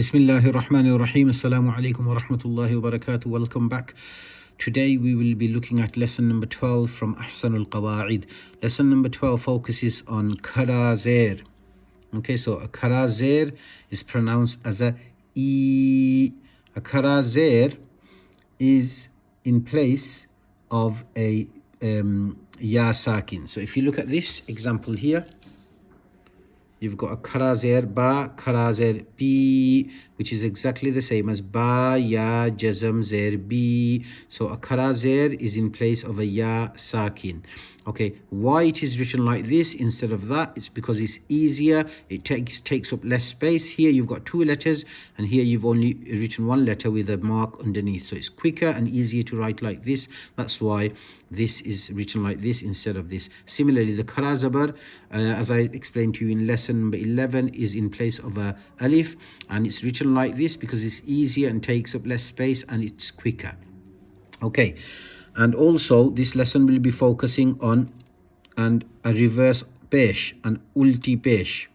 Bismillahir Rahmanir Rahim. Assalamu alaikum wa rahmatullahi wa barakatuh. Welcome back. Today we will be looking at lesson number 12 from Ahsanul Qawaaid. Lesson number 12 focuses on karaa. Okay, so a karaa is pronounced as a E. A karaa is in place of a ya sakin. So if you look at this example here, you've got a karaa ba, karaa b, which is exactly the same as ba, ya, jazm, zer, b. So a karaa is in place of a ya sakin. Okay, why it is written like this instead of that? It's because it's easier. It takes up less space. Here you've got two letters, and here you've only written one letter with a mark underneath. So it's quicker and easier to write like this. That's why this is written like this instead of this. Similarly, the karaa, as I explained to you in lesson number 11, is in place of a alif, and it's written like this because it's easier and takes up less space and it's quicker. Okay, and also this lesson will be focusing on a reverse pesh, an ulti pesh.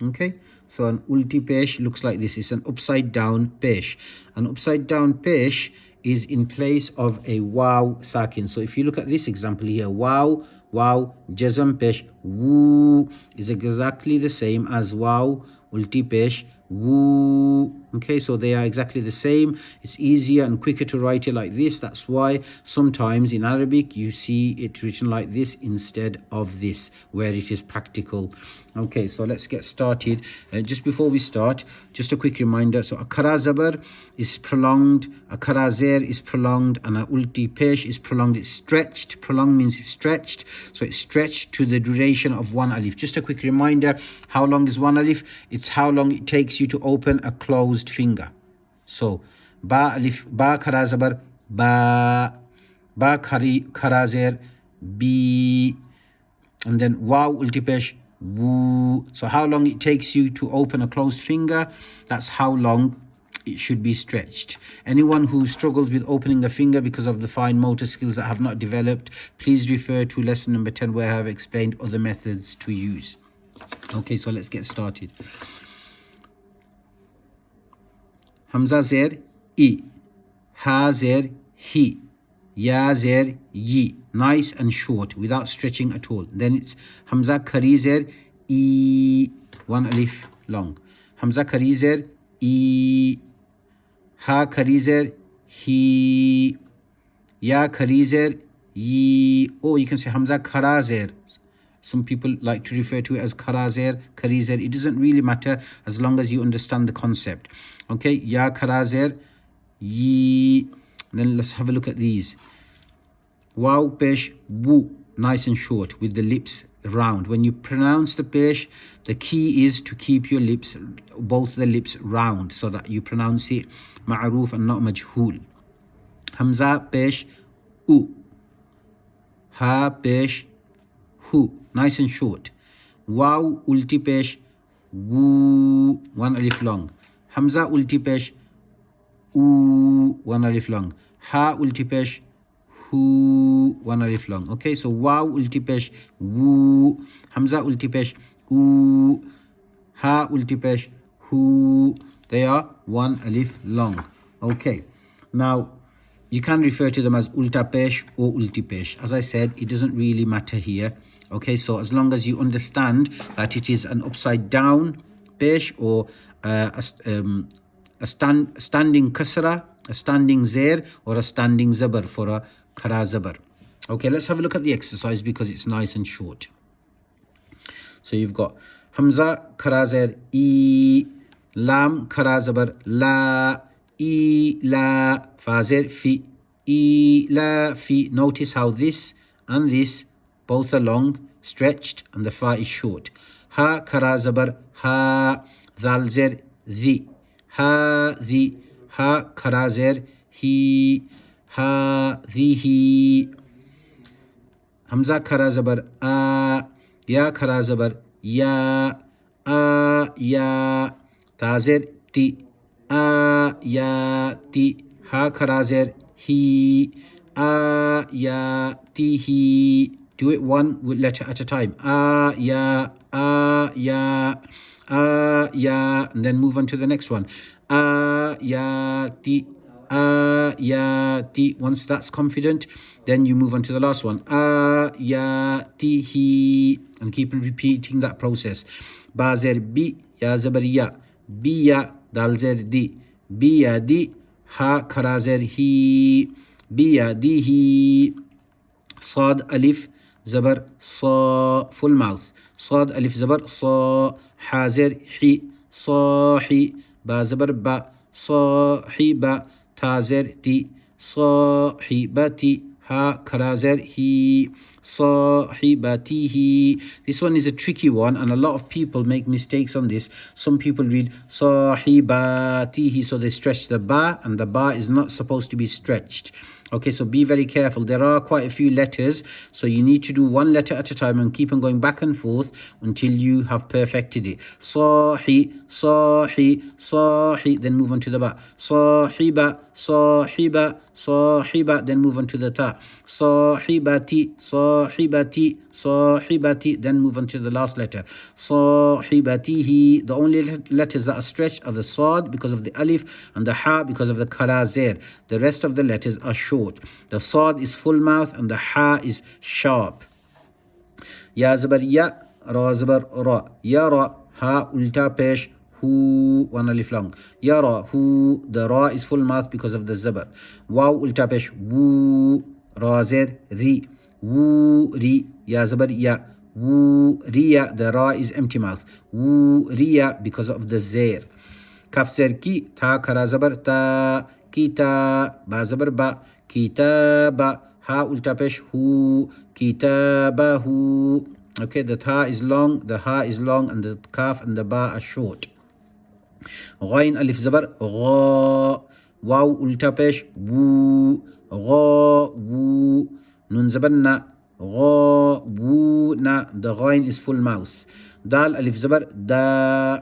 Okay, so an ulti pesh looks like this. It's an upside down pesh. An upside down pesh is in place of a waw sakin. So if you look at this example here, waw, jazm pesh, woo is exactly the same as waw ulti pesh, woo. Okay, so they are exactly the same. It's easier and quicker to write it like this. That's why sometimes in Arabic you see it written like this instead of this, where it is practical. Okay, so let's get started. Just before we start, just a quick reminder. So a karaa is prolonged, a karaa is prolonged, and a ulti pesh is prolonged. It's stretched. Prolonged means it's stretched. So it's stretched to the duration of one alif. Just a quick reminder, how long is one alif? It's how long it takes you to open a closed finger. So ba alif, ba karaa, ba karaa, b, and then waw ulti pesh, woo. So how long it takes you to open a closed finger, that's how long it should be stretched. Anyone who struggles with opening a finger because of the fine motor skills that have not developed, please refer to lesson number 10 where I have explained other methods to use. Okay, so let's get started. Hamza zer I, ha zer hi, ya zer yi. Nice and short without stretching at all. Then it's Hamza kari zer I, one alif long. Hamza kari zer I, ha kari zer hi, ya kari zer yi. Or you can say Hamza karaa zer. Some people like to refer to it as karaa, karizer. It doesn't really matter as long as you understand the concept. Okay, ya karaa, yi. Then let's have a look at these. Waw pesh, woo. Nice and short with the lips round. When you pronounce the pesh, the key is to keep your lips, both the lips round, so that you pronounce it ma'roof and not majhool. Hamza pesh, u. Ha pesh, hu. Nice and short. Waw ulti pesh, woo. One alif long. Hamza ulti pesh, oo. One alif long. Ha ulti pesh, hu. One alif long. Okay, so waw ulti pesh, woo. Hamza ulti pesh, oo. Ha ulti pesh, hu. They are one alif long. Okay, now you can refer to them as ulta pesh or ulti pesh. As I said, it doesn't really matter here. Okay, so as long as you understand that it is an upside down pesh or a standing kasra, a standing zer, or a standing zabar for a karaa zabar. Okay, let's have a look at the exercise because it's nice and short. So you've got Hamza karaa zer I, lam karaa zabar la, I la, fa zer fi, I la fi. Notice how this and this both are long, stretched, and the fa is short. Ha karaa zabar ha, dhal zer the, ha the, ha karaa zer he, ha the he. Hamza karaa zabar a, ya karaa zabar ya, a ya. Ta zer ti, a ya ti. Ha karaa zer he, a ya ti he. Do it one letter at a time. Ya, ya, ya, and then move on to the next one. Ayati, ayati. Once that's confident, then you move on to the last one. Ayatihi, and keep repeating that process. Ba zer bi, ya zabar ya, biya, dal zer di, biyadi, ha karaa zer hi, biyadihi. صاد ألف زبر صا full mouth. صاد ألف زبر صا حازر حي صاحي با زبر با صاحبة تازر تي صاحبتي ha karazir he sahibatihi. This one is a tricky one and a lot of people make mistakes on this. Some people read sahibatihi, so they stretch the ba, and the ba is not supposed to be stretched. Okay, so be very careful. There are quite a few letters, so you need to do one letter at a time and keep on going back and forth until you have perfected it. Sahi, sahi, sahi, then move on to the ba. Sahiba, sahiba, sahiba, then move on to the ta. Sahibati, sahibati, sahibati, then move on to the last letter. Sahibatihi. The only letters that are stretched are the sad because of the alif and the ha because of the karaa zer. The rest of the letters are short. The sad is full mouth and the ha is sharp. Ya zabar ya, ra zabar ra, yara, ha ulta pesh, hu, one alif long. Yara, hu, the ra is full mouth because of the zabar. Waw ulta pesh, wu, ra zer ri, wu ri, ya zabar ya, wu riya, the ra is empty mouth. Wu riya because of the zer. Kaf zer ki, ta karaa zabar ta, kita, ba zabar ba, kitaba, ha ulta pesh hu, kitabahu. Okay, the ta is long, the ha is long, and the kaf and the ba are short. Ghain alif zabar gha, waw ulta pesh wu, gha wu. Nun zabar na, gha wu na, the ghain is full mouth. Dal alif zabar da,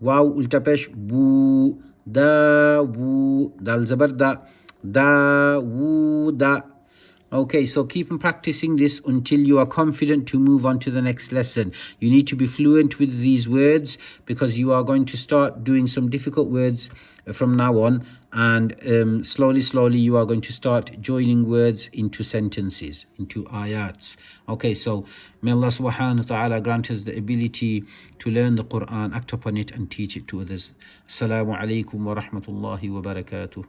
waw ulta pesh wu, da wu. Dal zabar da wu da. Okay, so keep on practicing this until you are confident to move on to the next lesson. You need to be fluent with these words because you are going to start doing some difficult words from now on, and slowly you are going to start joining words into sentences, into ayats. Okay, so may Allah subhanahu wa ta'ala grant us the ability to learn the Quran, act upon it and teach it to others. Assalamu alaikum wa rahmatullahi wa barakatuh.